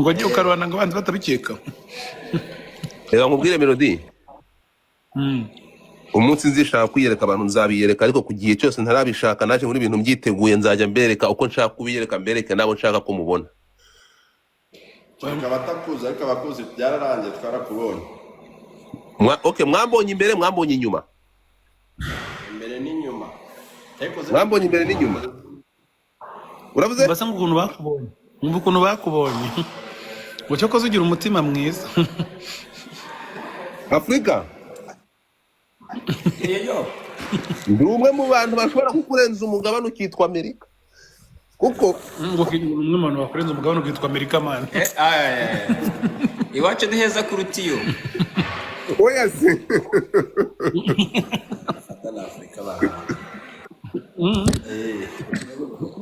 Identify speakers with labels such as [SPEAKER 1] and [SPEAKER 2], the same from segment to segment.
[SPEAKER 1] ngo njye ukarwana ngo abanzi batabikeka.
[SPEAKER 2] Reka nkubwire Melody. Umunsi nzishaka kwiyereka abantu nzabiyereka, ariko ku gihe cyose ntarabishaka naje muri ibintu mbyiteguye nzajya mbereka uko nshaka kubiyereka, mbereke nabo nshaka ko mubona.
[SPEAKER 3] Abatakuzi ariko abakuzi byararangiye twarakubonye.
[SPEAKER 2] Okay, mwambonye imbere mwambonye inyuma.
[SPEAKER 3] Imbere n'inyuma.
[SPEAKER 2] Mwambonye imbere n'inyuma. Uravuze?
[SPEAKER 1] Basa ukuntu bakubonye. Umva ukuntu bakubonye. Ngo cyo ugira umutima mwiza.
[SPEAKER 2] Afrika.
[SPEAKER 3] Iyo.
[SPEAKER 2] Ndi umwe mu bantu bashobora kukurenza umugabane ukitwa Amerika. Kuko
[SPEAKER 1] ngo umwe mu bantu bakurenza umugabane ukitwa Amerika man.
[SPEAKER 4] Iwacu ni heza kuruta iyo.
[SPEAKER 2] Oya se.
[SPEAKER 3] Atana Afrika ba.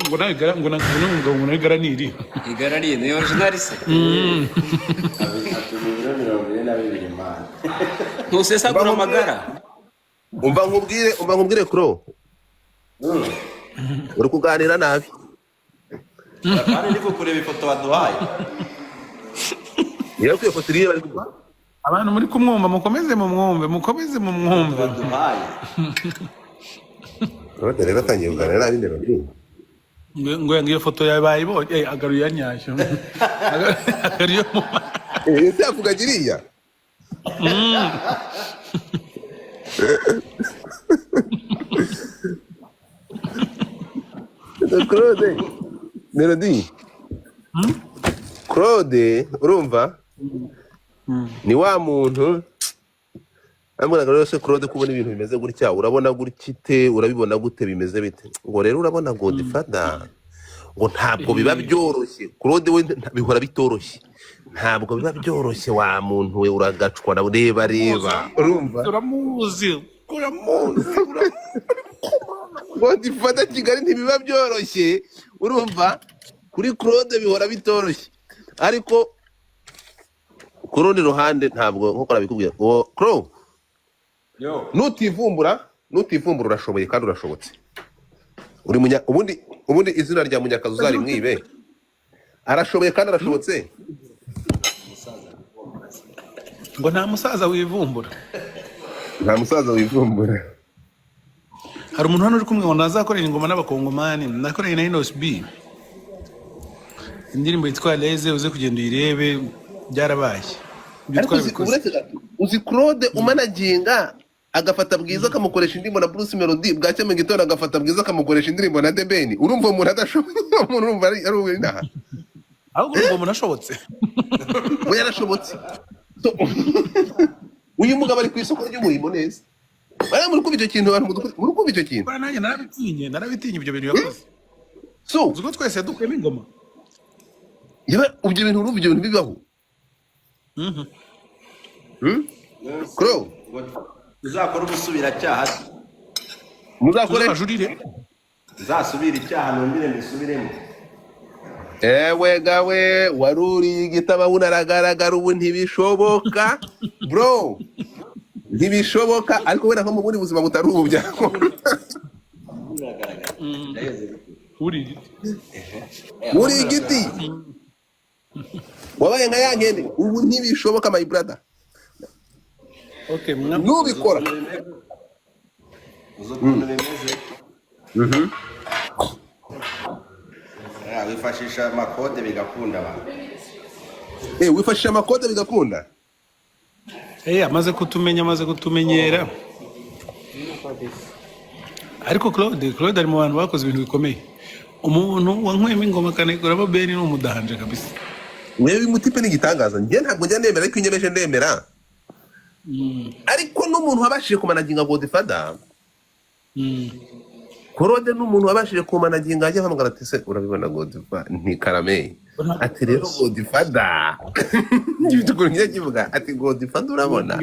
[SPEAKER 1] Ngo nawe igara niri.
[SPEAKER 4] Igara ni ni original se.
[SPEAKER 3] Ati man.
[SPEAKER 4] Ntusesagura amagara.
[SPEAKER 2] Umva nkubwire Kro. Uri kuganira nabi.
[SPEAKER 3] Kandi ndiko kureba ifoto waduhaye.
[SPEAKER 2] Yego iyo foto iriye bari kuba.
[SPEAKER 1] Abantu muri kumwumva mukomeze mu mwumve.
[SPEAKER 3] Waduhaye.
[SPEAKER 2] Rero batangiye kuganira nabi Melody.
[SPEAKER 1] Ngo iyo foto yabaye ibonye agaruye yanyashyo. Agaruye mu.
[SPEAKER 2] Ese avuga giriya. Claude Melody. Claude urumva? Ni wa muntu amburaga rero se Claude kubona ibintu bimeze gutya urabona gutite urabibona gute bimeze bite ngo rero urabona Godfather ngo ntabwo biba byoroshye Claude we bihora bitoroshye ntabwo biba byoroshye wa muntu we uragacwa na reba urumva
[SPEAKER 1] uramuzi
[SPEAKER 2] Godfather Kigali ntibiba byoroshye urumva kuri Claude bihora bitoroshye ariko ku rundi ruhande ntabwo nko karabikubwira ngo Crow
[SPEAKER 3] Yo.
[SPEAKER 2] Nutivumbura urashoboye kandi urashobotse. Uri ubundi izina rya Munyakazi uzari mwibe. Arashoboye kandi arashobotse.
[SPEAKER 1] Ngo nta musaza wivumbura. Hari umuntu hano uri kumwe ngo nazakorera ingoma n'abakongomani, nakoreye na Inos B. Indirimbo yitwa Leze uze kugenda uyirebe byarabaye.
[SPEAKER 2] Uzi Claude umanaginga agafata bwiza kamukoresha indirimbo na Bruce Melody bwacye mu gitondo agafata bwiza kamukoresha indirimbo na Debeni urumva umuntu adashoboye umuntu urumva ari uwe naha
[SPEAKER 1] ahubwo ngo umuntu ashobotse
[SPEAKER 2] we yarashobotse uyu mugabo ari ku isoko ry'umurimo neza bari muri kuba icyo kintu abantu muri kuba icyo kintu
[SPEAKER 1] nanjye narabitinye ibyo bintu yakoze
[SPEAKER 2] so
[SPEAKER 1] uzi ko twese yadukuyemo ingoma
[SPEAKER 2] ibyo bintu bibaho Crow
[SPEAKER 3] Uzakora ubusubira cyaha.
[SPEAKER 2] Muzakore
[SPEAKER 1] ajurire.
[SPEAKER 3] Zasubira icyaha nongere mbisubiremo.
[SPEAKER 2] Ewe gawe waruri igitaba unaragaragara ubu ntibishoboka bro. Ntibishoboka ariko wenda nko mu bundi buzima butari ubu byako. Uri igiti. Wabaye nka yankende ubu ntibishoboka my brother.
[SPEAKER 1] Okay,
[SPEAKER 2] nubikora.
[SPEAKER 3] Wifashisha amakode bigakunda abantu.
[SPEAKER 2] Wifashisha amakode bigakunda.
[SPEAKER 1] Amaze kutumenyera. Ariko Claude ari mu bantu bakoze ibintu bikomeye. Umuntu wankwema ingoma kanegura Beni ni umudahanje kabisa.
[SPEAKER 2] Wewe mutipe ni gitangaza. Ngiye ntabwo njya nemera ariko inyemeje ndemera. Ariko n'umuntu wabashije kumanaginga Godfather. Claude n'umuntu wabashije kumanaginga ajya hamagara ati se urabibona Godfather nti karame. Ati rero Godfather. Ngibituko ngiye kivuga ati Godfather urabona.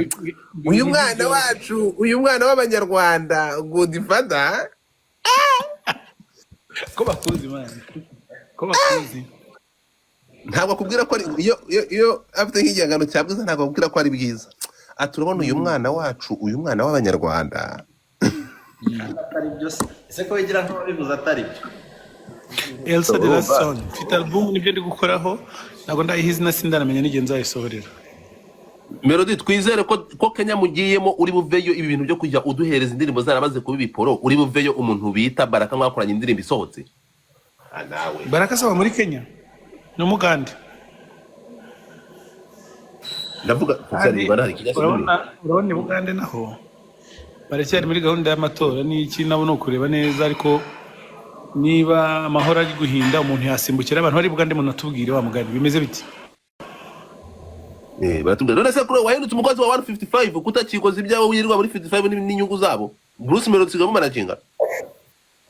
[SPEAKER 2] Uyu mwana wacu, uyu mwana w'abanyarwanda Godfather.
[SPEAKER 1] Ko bakuzi man. Ko bakuzi.
[SPEAKER 2] Ntabwo akubwira ko ari iyo afite nk'igihangano cyabwiza ntabwo akubwira ko ari bwiza. Aturabona uyu mwana wacu uyu mwana w'abanyarwanda
[SPEAKER 3] atari byo se ko wigira nko bivuze atari byo
[SPEAKER 1] Elsa de la
[SPEAKER 2] urumva
[SPEAKER 1] Son mfite album nibyo ndi gukoraho ntabwo ndayihizi na sindanamenya n'igihe nzayisohorera.
[SPEAKER 2] Melody twizere ko Kenya mugiyemo uri buveyo ibi bintu byo kujya uduhereza indirimbo zaramaze kuba ibiporo uri buveyo umuntu bita Baraka mwakoranye indirimbo isohotse nawe
[SPEAKER 1] Baraka saba muri Kenya no Mugande
[SPEAKER 2] ndavuga kuzari barari kijya
[SPEAKER 1] urabona i Bugande naho baracyari muri gahunda y'amatora n'iki nabo no kureba neza ariko niba amahoro ari guhinda umuntu yasimbukira abantu bari Bugande umuntu atubwire wa Mugande bimeze biti.
[SPEAKER 2] baratubwira none se kuri wahindutse umukozi wa 155 kutakikoze ibyawe wirirwa muri 55 n'inyungu zabo Bruce Melody sigamo managinga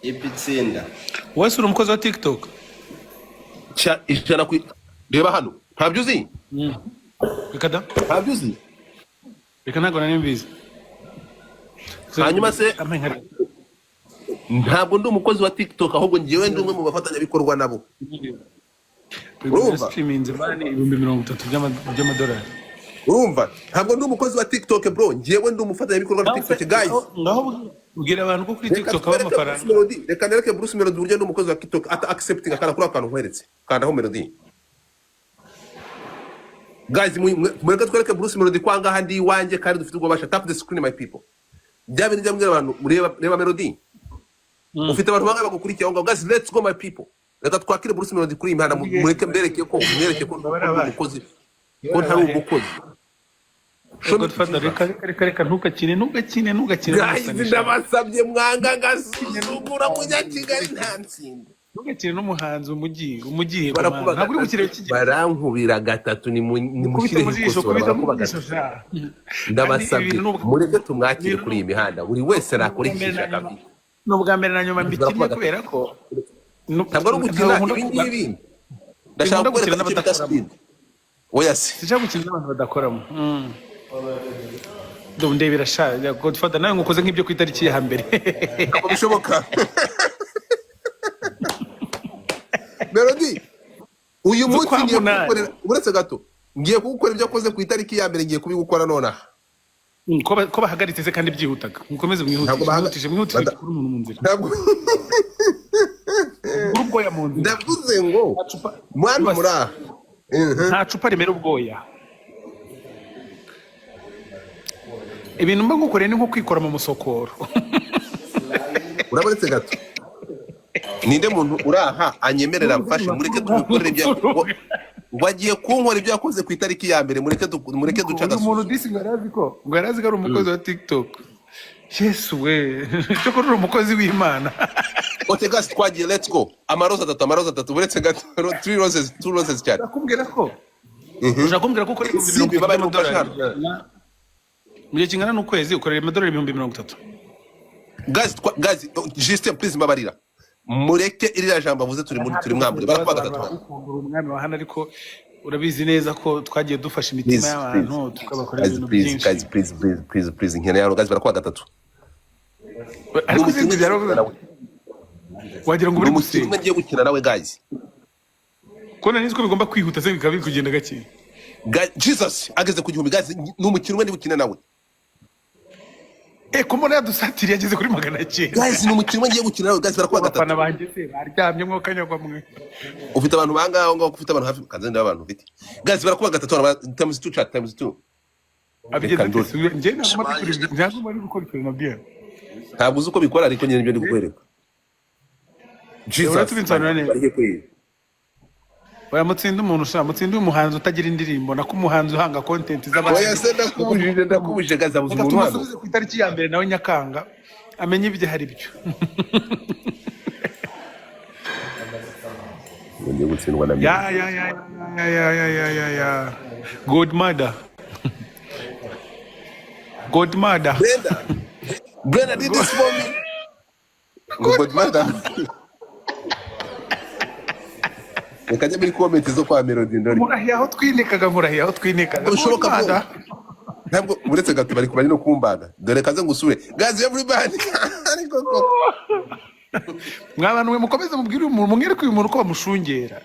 [SPEAKER 3] ipitsinda
[SPEAKER 1] wese uri umukozi wa TikTok
[SPEAKER 2] cha ijana reba hano ntabyo uzi
[SPEAKER 1] reka da
[SPEAKER 2] ntabyo uzi
[SPEAKER 1] reka ntabwo nari mbizi
[SPEAKER 2] hanyuma se ntabwo ndi umukozi wa TikTok ahubwo ngiyewe ndi umwe mu bafatanyabikorwa nabo urumva
[SPEAKER 1] streaming bani 30,000 by'amadolari
[SPEAKER 2] urumva ntabwo ndi umukozi wa TikTok bro ngiyewe ndi umufatanyabikorwa wa TikTok guys
[SPEAKER 1] ngaho ubwira abantu ko kuri TikTok aba amafaranga
[SPEAKER 2] reka nereke Bruce Melody buryo ndi umukozi wa TikTok ata accepting akana kuri akantu nkweretse kanda ho Melody guys mweka twereke Bruce Melody kwanga handi wanje kandi dufite ubwabasha tap the screen my people byabe njya mbwira abantu reba Melody ufite abantu bangaye bagukurikiye ngo guys let's go my people reka twakire Bruce Melody kuri imihanda mureke mbereke ko umukozi ko ntari umukozi
[SPEAKER 1] reka ntukakine
[SPEAKER 2] guys ndabasabye mwanga gasuzugura mujya Kigali nta nsinde
[SPEAKER 1] ntugakine n'umuhanzi umugiye ntabwo uri gukire
[SPEAKER 2] barankubira gatatu ni mushyire ikosora ndabasabye mureke tumwakire kuri iyi mihanda buri wese nakurikisha kabiri
[SPEAKER 1] n'ubwa mbere na nyuma mbikinnye kubera ko
[SPEAKER 2] ntabwo ari ugukina ibingibi ndashaka gukina n'abadakoramo oya se
[SPEAKER 1] sinshaka gukina n'abantu badakoramo ndebera sha Godfather nawe ngukoze nk'ibyo ku itariki ya mbere
[SPEAKER 2] ntabwo bishoboka Melody uyu munsi ngiye kugukorera uretse gato ngiye kugukora ibyo akoze ku itariki ya mbere ngiye kubigukora nonaha
[SPEAKER 1] ko bahagaritse kandi byihutaga mukomeze mwihutije kuri umuntu mu nzira
[SPEAKER 2] ntabwo
[SPEAKER 1] ubwoya mu nzira
[SPEAKER 2] ndavuze ngo mwana muraha
[SPEAKER 1] nta cupa rimera ubwoya ibintu mba ngukoreye ni nko kwikora mu musokoro
[SPEAKER 2] urabonetse gato ninde muntu uraha anyemerera mfashe mureke tubikorere ibyo wagiye kunkora ibyo yakoze ku itariki ya mbere mureke duca gaso
[SPEAKER 1] umuntu disi ngo yarazi ko ari umukozi wa TikTok Yesu we cyo ko uri umukozi w'Imana
[SPEAKER 2] ote gas twagiye let's go amaroza atatu buretse gato 2 roses cyane
[SPEAKER 1] nakubwira ko ushaka ko ukora $200 mu gihe kingana n'ukwezi ukorera $30,000
[SPEAKER 2] guys juste please mabarira mureke iriya jambo avuze turi mwambure barakubaga gatatu
[SPEAKER 1] umwami wa hano ariko urabizi neza ko twagiye dufasha imitima y'abantu tukabakorera ibintu byinshi
[SPEAKER 2] guys please nkene yaro guys barakubaga gatatu
[SPEAKER 1] ariko sinzi byaro wagira ngo uri
[SPEAKER 2] gusenga ngiye gukina nawe guys
[SPEAKER 1] ko nanizi ko bigomba kwihuta se bikaba biri kugenda gake
[SPEAKER 2] Jesus ageze ku gihumbi guys n'umukino umwe ndi gukina nawe
[SPEAKER 1] komo yadusatiriye yageze kuri 900
[SPEAKER 2] guys n'umukino ngiye gukina nawe guys barakubaga gatatu
[SPEAKER 1] abana banjye se baryamye mwo kanyagwa mwe
[SPEAKER 2] ufite abantu bangaho ngo ufite abantu hafi kanzende abantu ufite guys barakubaga gatatu times 2 chat times 2
[SPEAKER 1] abigeze nje ntabwo bari gukora ikintu nabwiye
[SPEAKER 2] ntabwo uzi uko bikora ariko nyine ibyo ndi kukwereka
[SPEAKER 1] Jesus oya mutsinda umuntu ushaka mutsinda umuhanzi utagira indirimbo nako umuhanzi uhanga content z'abantu
[SPEAKER 2] oya se ndakubujije gaza buzi umuntu hano
[SPEAKER 1] ku itariki ya mbere nawe Nyakanga amenye ibyo hari byo
[SPEAKER 2] ngiye gutsindwa na
[SPEAKER 1] ya Godmother
[SPEAKER 2] Brenda did this for me Godmother Ukajya muri comment zo kwa Melody ndori
[SPEAKER 1] murahiyaho twinekaga
[SPEAKER 2] ushoboka ntabwo uretse gato bari kubari no kumbaga dore kaze ngusure guys everybody ariko ko
[SPEAKER 1] mwabantu we mukomeze mubwire umuntu mwere ko uyu muntu ko bamushungera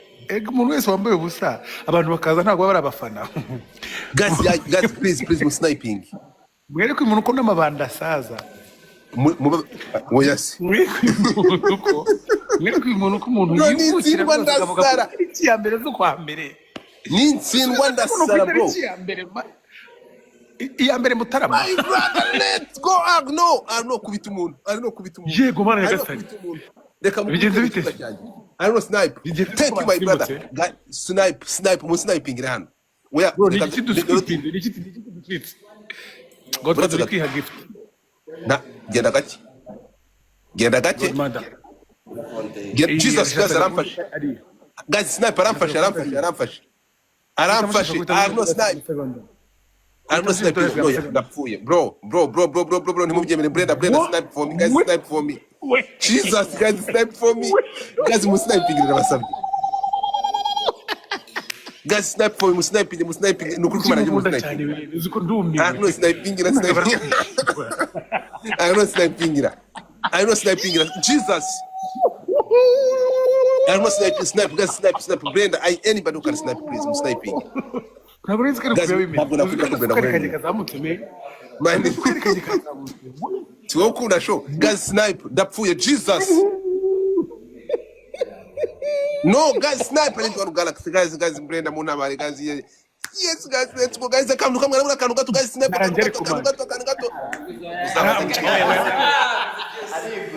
[SPEAKER 1] umuntu wese wambaye ubusa abantu bakaza ntabwo bari abafana
[SPEAKER 2] guys please mu sniping
[SPEAKER 1] mwere ko uyu muntu ko n'amabanda asaza
[SPEAKER 2] oya se
[SPEAKER 1] mwere ko mwebwe uyu muntu ko umuntu
[SPEAKER 2] Bro,
[SPEAKER 1] yivukira
[SPEAKER 2] nitsindwa
[SPEAKER 1] rwose akavuga ko
[SPEAKER 2] ndasara.
[SPEAKER 1] itariki ya mbere z'ukwa mbere
[SPEAKER 2] Nintsindwa
[SPEAKER 1] umuntu ku
[SPEAKER 2] ndasara bro.
[SPEAKER 1] itariki ya mbere iya mbere Mutarama
[SPEAKER 2] My brother, let's go. No kubita umuntu. No kubita umuntu.
[SPEAKER 1] yego mana
[SPEAKER 2] No
[SPEAKER 1] nyagasani
[SPEAKER 2] kubita umuntu. Reka
[SPEAKER 1] Bigenze bite?
[SPEAKER 2] Snipe.
[SPEAKER 1] Bigenze
[SPEAKER 2] Thank
[SPEAKER 1] bite
[SPEAKER 2] you my brother.
[SPEAKER 1] basimbutse?
[SPEAKER 2] Snipe mu sniping hano. Oya,
[SPEAKER 1] bro ni
[SPEAKER 2] reka-
[SPEAKER 1] iki duswitinde ni iki duswitse Godfather uri kwiha gift
[SPEAKER 2] Na genda gake. Genda gake.
[SPEAKER 1] Godmother
[SPEAKER 2] Jesus Christ aramfashe. Guys, snipe aramfashe. Arno snipe. Arno snipe. No, ndapfuye. Bro, ntimubyemere Brenda snipe for me. Guys, snipe for me. Jesus, guys, snipe for me. Guys, mu sniping ndabasabye. Guys, snipe for me, mu sniping. Nukuri kumara mu
[SPEAKER 1] nkunda
[SPEAKER 2] sniping.
[SPEAKER 1] cyane wewe uzi ko ndumiwe
[SPEAKER 2] Arno sniping. Arno sniping. Jesus. Arno snipe. Guys, snipe. Brenda, anybody who can snipe, please, mu sniping.
[SPEAKER 1] ntabwo nzi ko ari
[SPEAKER 2] Guys,
[SPEAKER 1] kuba bimeze
[SPEAKER 2] ntabwo navuga ko Brenda
[SPEAKER 1] kare
[SPEAKER 2] Brenda.
[SPEAKER 1] kazamutse me
[SPEAKER 2] Man,
[SPEAKER 1] kare kazamutse
[SPEAKER 2] si wowe ukunda show. Guys, snipe. Ndapfuye. Jesus. No, guys, snipe. I need to galaxy. Guys, Brenda, munabare. Guys, yes, guys, let's go. Guys, akantu kamwe nabura akantu gato. Guys, snipe. Akantu gato.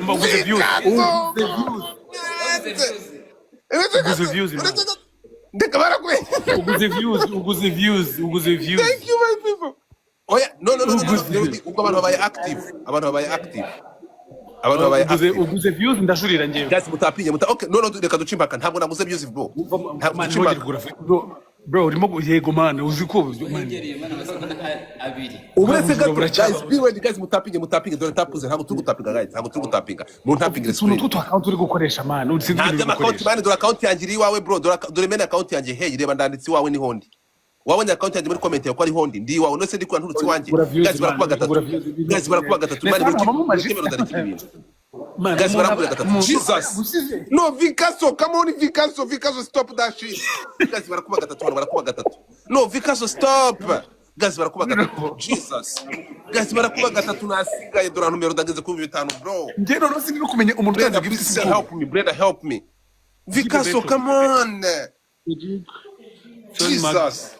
[SPEAKER 1] mbaguze views
[SPEAKER 2] Ndeka barakwe.
[SPEAKER 1] uguze views
[SPEAKER 2] Thank you, my people. Oh yeah, no. Uko abantu babaye active.
[SPEAKER 1] uguze views ndashurira njyewe
[SPEAKER 2] Guys, mutapinye. Okay, no, reka ducimbaka. Ntabwo naguze views, bro. Ntabwo ducimbaka.
[SPEAKER 1] bro urimo yego man uzi ko
[SPEAKER 4] abiri
[SPEAKER 2] Uretse gato, guys, be ready, guys, mutapinge. Dore tapuze. Ntabwo turi gutapinga, guys. Ntabwo turi gutapinga. Mu ntapinge
[SPEAKER 1] tuntu
[SPEAKER 2] screen.
[SPEAKER 1] tw'utu account uri gukoresha man uzi
[SPEAKER 2] Ntabwo
[SPEAKER 1] ibintu
[SPEAKER 2] account
[SPEAKER 1] ukoresha
[SPEAKER 2] bane. Dore account yanjye iri iwawe, bro. Dore mena account yanjye. Hey, reba ndanditse iwawe ni hondi. Wabonye account yanjye muri comment yawe ko ari hondi. Ndi iwawe. Nose ndi kwa nturutse iwanjye. Guys, barakuba gatatu. Mani guys, barakuba gatatu. Jesus. No, Vicasso, come on, Vicasso, stop that shit. Guys, barakuba gatatu. No, Vicasso, stop. Guys, barakuba gatatu. Jesus. Guys, barakuba gatatu nasigaye dora numero ndageze ku 5 bro.
[SPEAKER 1] njye no sindi no kumenya umuntu
[SPEAKER 2] Brenda,
[SPEAKER 1] utanze gift
[SPEAKER 2] please help me. Brenda, help me. Vicasso, come on. Jesus.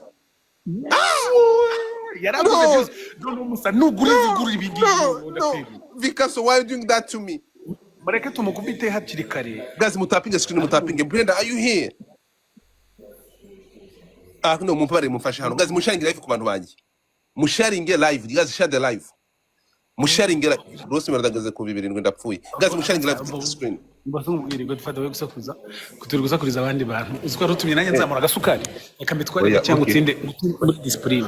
[SPEAKER 1] yaraguze views don't musa nugura ibingi
[SPEAKER 2] No. Vicasso, why are you doing that to me?
[SPEAKER 1] mureke tumukubite hakiri kare
[SPEAKER 2] Guys, mutapinge screen. Brenda, are you here? No, mumfashe hano. Guys, musharinge live ku bantu banjye. Musharinge live. Guys, share the live. Musharinge live. Rose merageze ku 7 ndapfuye. Guys, musharinge live ku screen.
[SPEAKER 1] mbasumubwire Godfather we gusakuza kuturi gusakuriza abandi bantu uzi ko rutumye nanjye nzamura agasukari reka mbitware
[SPEAKER 2] Oya,
[SPEAKER 1] cyangwa
[SPEAKER 2] okay.
[SPEAKER 1] utsinde muri discipline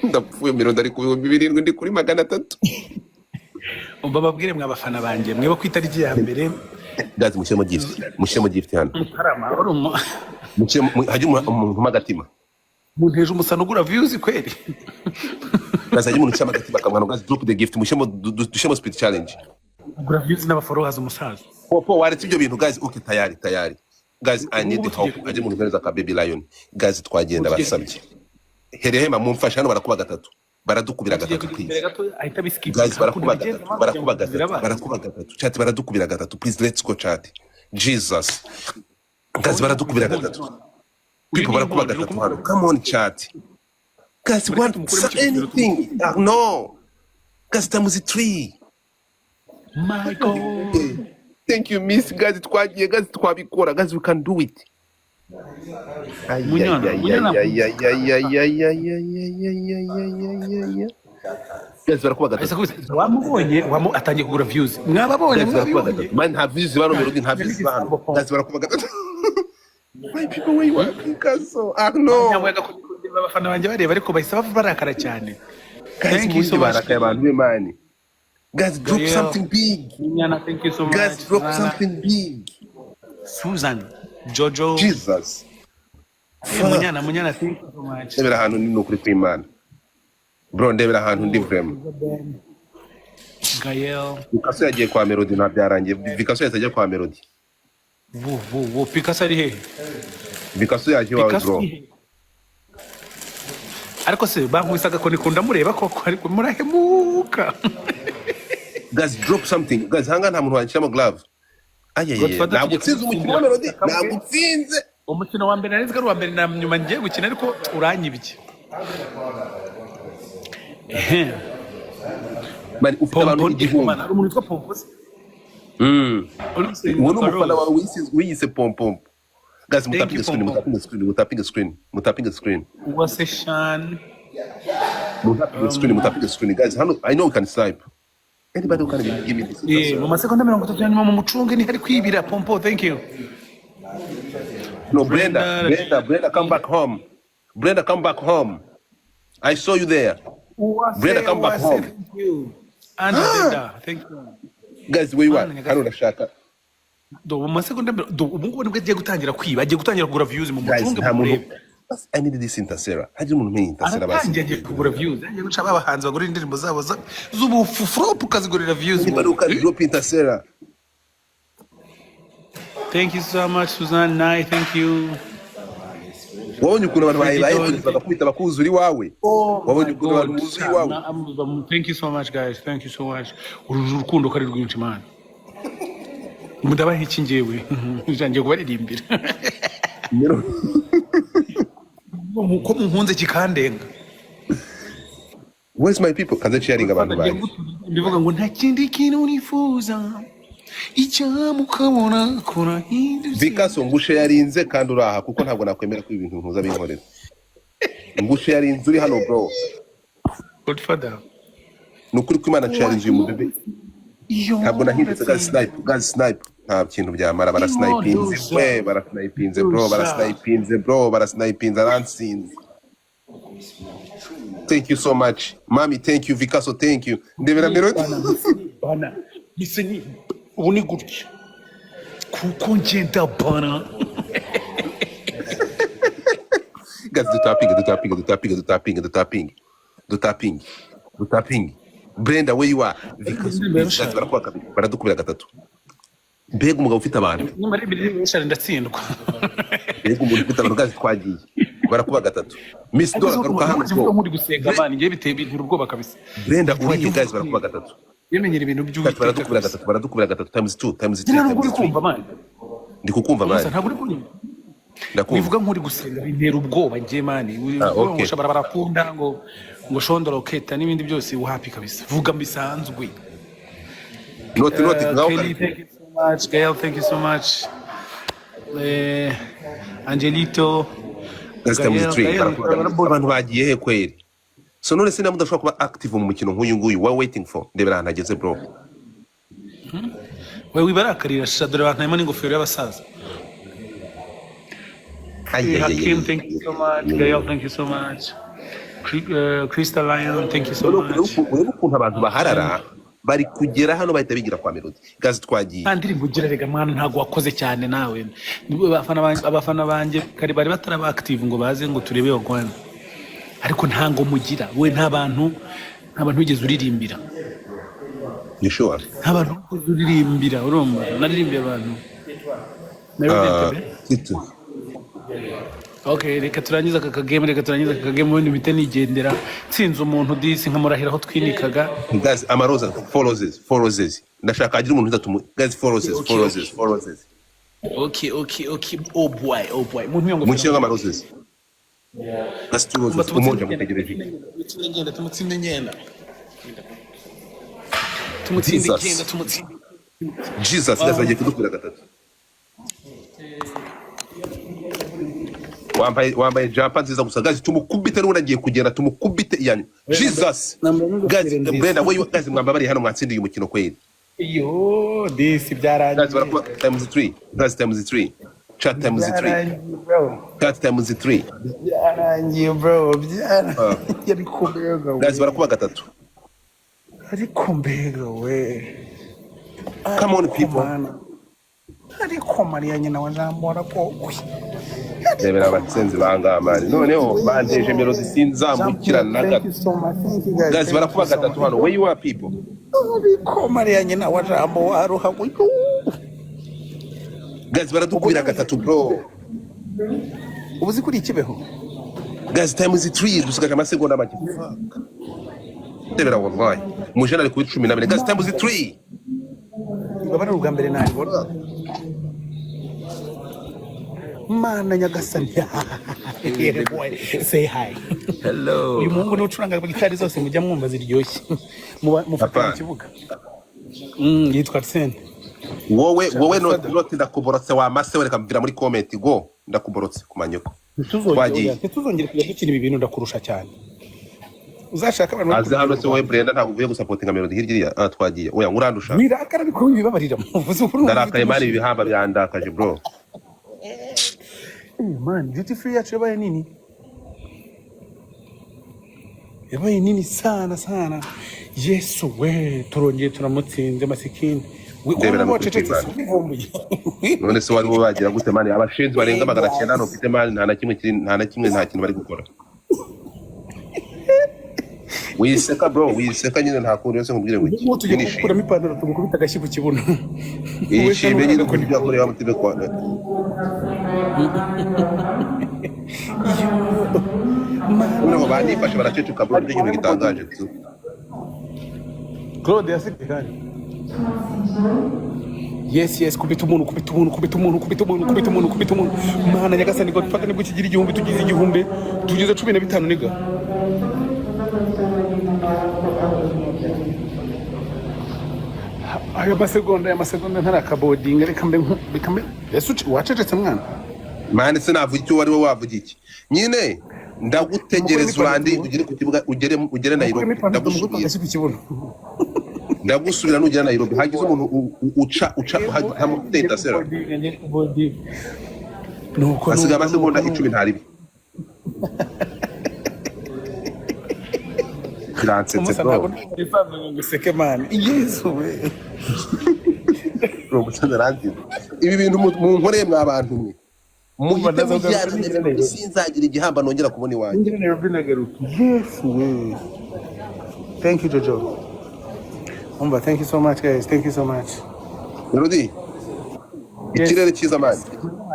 [SPEAKER 2] Ndapfuye mirongo ari ku 7 ndi kuri 300.
[SPEAKER 1] umva babwire mwa bafana banjye mweba ku itariki ya mbere
[SPEAKER 2] Guys, mushyemo gift hano.
[SPEAKER 1] Mutarama urumo
[SPEAKER 2] Hajye umuntu magatima.
[SPEAKER 1] munteje umusano ugura views kweli
[SPEAKER 2] Guys, hajye umuntu cyama gatima kamwana. Guys, drop the gift. Mushyemo speed challenge.
[SPEAKER 1] ugura views n'abaforowazi umusaza
[SPEAKER 2] Popo waretse ibyo bintu. Guys, okay, tayari. Guys, I need the help. Hajye umuntu neza ka baby lion. Guys, twagenda basabye. Herehema mumfashe hano barakuba gatatu. Baradukubira gatatu please.
[SPEAKER 1] ahita biskip
[SPEAKER 2] Guys, barakuba gatatu. Chat baradukubira gatatu. Please, let's go chat. Jesus. Guys, baradukubira gatatu. People barakuba gatatu hano. Come on chat. Guys, want anything? No. Guys, tamuzi 3.
[SPEAKER 1] my god
[SPEAKER 2] Thank you, miss. Guys, twagiye. Guys, twabikora. Guys, we can do it.
[SPEAKER 1] Munyana.
[SPEAKER 2] Guys, barakuba gatatu.
[SPEAKER 1] ahise kubise wamubonye atangiye kugura views mwababonye
[SPEAKER 2] Guys, barakuba
[SPEAKER 1] mwabibonye
[SPEAKER 2] gatatu. Man, have views bano melody, have views bano. Guys, barakuba gatatu. My people, where you are, Picasso? No.
[SPEAKER 1] nyamwega kugira abafana banjye bareba ariko bahise barakara cyane
[SPEAKER 2] Guys,
[SPEAKER 1] thank you so much
[SPEAKER 2] barakaye abantu b'Imana. Guys, drop
[SPEAKER 1] Yeah.
[SPEAKER 2] something big.
[SPEAKER 1] Munyana, thank you so much
[SPEAKER 2] Guys, drop
[SPEAKER 1] Nana,
[SPEAKER 2] something big.
[SPEAKER 1] Susan Jojo
[SPEAKER 2] Jesus.
[SPEAKER 1] Munyana thank you so much
[SPEAKER 2] Ndebera ahantu ni ukuri kw'Imana. Bro, ndebera ahantu ndi vraiment.
[SPEAKER 1] Gael
[SPEAKER 2] Picasso yagiye kwa Melody nta byarangiye. Picasso yahise kwa Melody.
[SPEAKER 1] wo Picasso ari hehe
[SPEAKER 2] Picasso yaje wawe
[SPEAKER 1] Picasso
[SPEAKER 2] bro.
[SPEAKER 1] ari hehe? ariko se bankwisaga ko nikunda mureba koko ariko murahemuka
[SPEAKER 2] Guys, drop something. Guys, hanga nta muntu wanshyiramo glove.
[SPEAKER 1] Godfather
[SPEAKER 2] ntabwo utsinze umukino wa Melody, ntabwo utsinze.
[SPEAKER 1] umukino wa mbere nari uwa mbere na nyuma ngiye gukina ariko uranyibye.
[SPEAKER 2] Bari ufite abantu igihumbi.
[SPEAKER 1] Ari umuntu witwa Pomposi.
[SPEAKER 2] Uwo ni umufana wawe wiyise Pompom. Guys, mutapping screen.
[SPEAKER 1] What's a Shan?
[SPEAKER 2] Mutapping screen. Guys, I know you can snipe. Anybody who can give me this?
[SPEAKER 1] Mu masegonda 30 nyuma mu mucunge ni hari kwibira Pompo. Thank you.
[SPEAKER 2] No, Brenda, come back home. Brenda, come back home. I saw you there. Brenda, come back home.
[SPEAKER 1] Thank you. Brenda, thank you.
[SPEAKER 2] Guys, where you are? Hano ndashaka.
[SPEAKER 1] Do mu masegonda ubu ngubu nibwo agiye gutangira kwiba, agiye gutangira kugura views mu
[SPEAKER 2] Guys,
[SPEAKER 1] mucunge
[SPEAKER 2] nta
[SPEAKER 1] mu
[SPEAKER 2] muntu. I need this Intercera. Haje umuntu mpenye Intercera basi.
[SPEAKER 1] agiye kugura views, agiye guca abahanzi bagura indirimbo zabo z'ubufufurop ukazigurira views.
[SPEAKER 2] Anybody who can drop Intercera?
[SPEAKER 1] Thank you so much, Suzanne Nai. Thank you.
[SPEAKER 2] Wabonye ukuntu abantu bayibaye bagakubita bakuzura iwawe. Wabonye ukuntu abantu buzuye iwawe.
[SPEAKER 1] Thank you so much, guys. Thank you so much. Urukundo kari rwinshi man. Mudabaha iki ngewe. Ngiye kubaririmbira. Ko munkunze kikandenga.
[SPEAKER 2] Where's my people? Kaze sharing abantu baje.
[SPEAKER 1] Ndivuga ngo nta kindi kintu unifuza. Icyamukabona kora hinduze.
[SPEAKER 2] Vikaso ngushe yarinze kandi uraha kuko ntabwo nakwemera ko ibintu ntuza binkorera. Ngushe yarinze uri hano bro.
[SPEAKER 1] Godfather.
[SPEAKER 2] Nukuri ko Imana challenge mu bebe. Ntabwo nahindutse guys snipe. Nta kintu byamara barasnipinze bro, barasnipinze aransinze. Thank you so much. Mami, thank you. Vikaso, thank you. Ndebera Melody.
[SPEAKER 1] Bana. Miseni uni gutya. Kuko ngenda bana.
[SPEAKER 2] Guys, do tapping. Brenda, where you are? Vikaso, baradukubira gatatu. Mbega umugabo ufite abantu.
[SPEAKER 1] Nyuma y'ibiri bishari ndatsindwa.
[SPEAKER 2] Mbega umuntu ufite abantu gazi twagiye. Barakuba gatatu. Miss Dora garuka hano bro.
[SPEAKER 1] Muri gusenga man, ngiye biteye bintu ubwoba kabisa.
[SPEAKER 2] Brenda, uri you guys barakuba gatatu.
[SPEAKER 1] Yemenyera ibintu by'uwiteka.
[SPEAKER 2] Baradukubira gatatu times 2.
[SPEAKER 1] Ntabwo uri kumva man.
[SPEAKER 2] Ndi kukumva man.
[SPEAKER 1] Ntabwo uri kunyumva.
[SPEAKER 2] Ndakumva.
[SPEAKER 1] Bivuga nk'uri gusenga bintera ubwoba ngiye man.
[SPEAKER 2] Okay.
[SPEAKER 1] Ushobora barakunda ngo shondora oketa n'ibindi byose uhappy kabisa. Vuga mbisanzwe.
[SPEAKER 2] Not
[SPEAKER 1] Kelly, thank you so much. Gail, thank you so much. Angelito.
[SPEAKER 2] Abantu bagiye he kweri? So none se namudashobora kuba active mu mukino nk'uyu nguyu wa waiting for. Ndebera ahantu ageze bro.
[SPEAKER 1] Wewe wibarakarira shadore bantayemo n'ingofero y'abasaza. Hakim, thank you so much. Gail, thank you so much. Crystal Lion, thank you so much.
[SPEAKER 2] Urebe ukuntu abantu baharara bari kugera hano bahita bigira kwa Melody. Gazi twagiye.
[SPEAKER 1] Ndirimbo ugira rega mwana ntago wakoze cyane nawe. Abafana banje kari bari bataraba active ngo baze ngo turebe bagwana. Ariko ntango mugira we nta bantu bigeze uririmbira.
[SPEAKER 2] You sure?
[SPEAKER 1] Nta bantu uririmbira urumva naririmbiye abantu.
[SPEAKER 2] Kitu.
[SPEAKER 1] Okay, reka turangiza aka game wenda bite nigendera tsinze umuntu disi nkamurahira aho twinikaga.
[SPEAKER 2] Guys, amaroza follows. Ndashaka agira umuntu utatu. Guys, follows. Okay. Oh boy. Muntu yongo. Mucyo ngamarozes. That's two roses. Umoja mutegereje.
[SPEAKER 1] Tumutsinde ngenda.
[SPEAKER 2] Jesus, ndazagiye kudukura gatatu. Wambaye jumper nziza gusa guys tumukubite n'ubu nagiye kugenda tumukubite yani Jesus guys Brenda we guys mwamba bari hano mwatsindiye umukino kweli
[SPEAKER 1] iyo disi byarangiye
[SPEAKER 2] guys barakuba times 3 chat times 3
[SPEAKER 1] byarangiye bro byarangiye
[SPEAKER 2] guys barakuba gatatu
[SPEAKER 1] ariko mbega we
[SPEAKER 2] come on people
[SPEAKER 1] ariko Maria nyina wajambora ko
[SPEAKER 2] Debera abatsenzi bangamani noneho bandeje Melody sinzamukira na gato guys barakuba gatatu hano where you are people
[SPEAKER 1] ariko Maria nyina wajambo waruha guyo
[SPEAKER 2] guys baradukubira gatatu bro
[SPEAKER 1] ubuzi kuri ikibeho
[SPEAKER 2] guys times 3 dusigaje amasegonda make Debera wallahi mujana ari ku 12 guys times 3
[SPEAKER 1] babara ubwa mbere ntabwo mana nyagasani. Yeah, boy. Say hi.
[SPEAKER 4] Hello.
[SPEAKER 1] Uyu muhungu ni ucuranga gitari zose mujya mwumva ziryoshye. Mufata mu kibuga. Yitwa Arsene.
[SPEAKER 2] wowe noti ndakuborotse wa mase we, reka mbwira muri comment go ndakuborotse kumanyoko.
[SPEAKER 1] Ntituzongere kujya dukina ibi bintu ndakurusha cyane. Uzashaka abantu
[SPEAKER 2] aze hano se wowe Brenda ntabwo uvuye gusapotinga Melody hirya twagiye oya ngurandusha
[SPEAKER 1] wirakara biko bibabarira muvuze ukuri
[SPEAKER 2] ndarakaye mari ibihamba byandakaje bro.
[SPEAKER 1] Man duty free yacu yabaye nini sana. Yesu we turongeye turamutsinze masikini
[SPEAKER 2] ndebera no kucecetse none se wari wagira gute mani abashinzi barenga 900 no mfite mani nta kintu bari gukora. Wiseka bro, wiseka nyine nta kuntu yose nkubwire ngo
[SPEAKER 1] iki tujye gukuramo ipantaro tumukubita agashyi ku kibuno
[SPEAKER 2] ishime nyine ko byakorewe amutebe kwa none banifashe baraceceka bro n'ibyo kintu gitangaje tu.
[SPEAKER 1] Claude yasike kandi yes kubita umuntu mana nyagasani ngo tupaka nibwo kigira igihumbi tugize 15 niga. Aya masegonda ntarakabodinga reka mbe Yesu wacecetse mwana
[SPEAKER 2] mane se navuga icyo wari wavuga iki nyine ndagutegereza urandi ugire ku kibuga ugere Nairobi ndagusubira nugera Nairobi hagize umuntu uca hamutenda sera nuko asiga amasegonda 10 ntaribi Grazie bro.
[SPEAKER 1] Guseke man. Yesu we.
[SPEAKER 2] Bro musandaranzi. Ibi bintu mu nkoreye mwa abantu mwe. Muhite mujyana sinzagira igihamba nongera kubona iwanjye.
[SPEAKER 1] Yesu we. Thank you Jojo. Thank you so much guys. Thank you so much.
[SPEAKER 2] Melody. Ikirere cyiza man.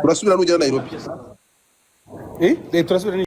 [SPEAKER 2] Urasubira nugera Nairobi.
[SPEAKER 1] Turasubira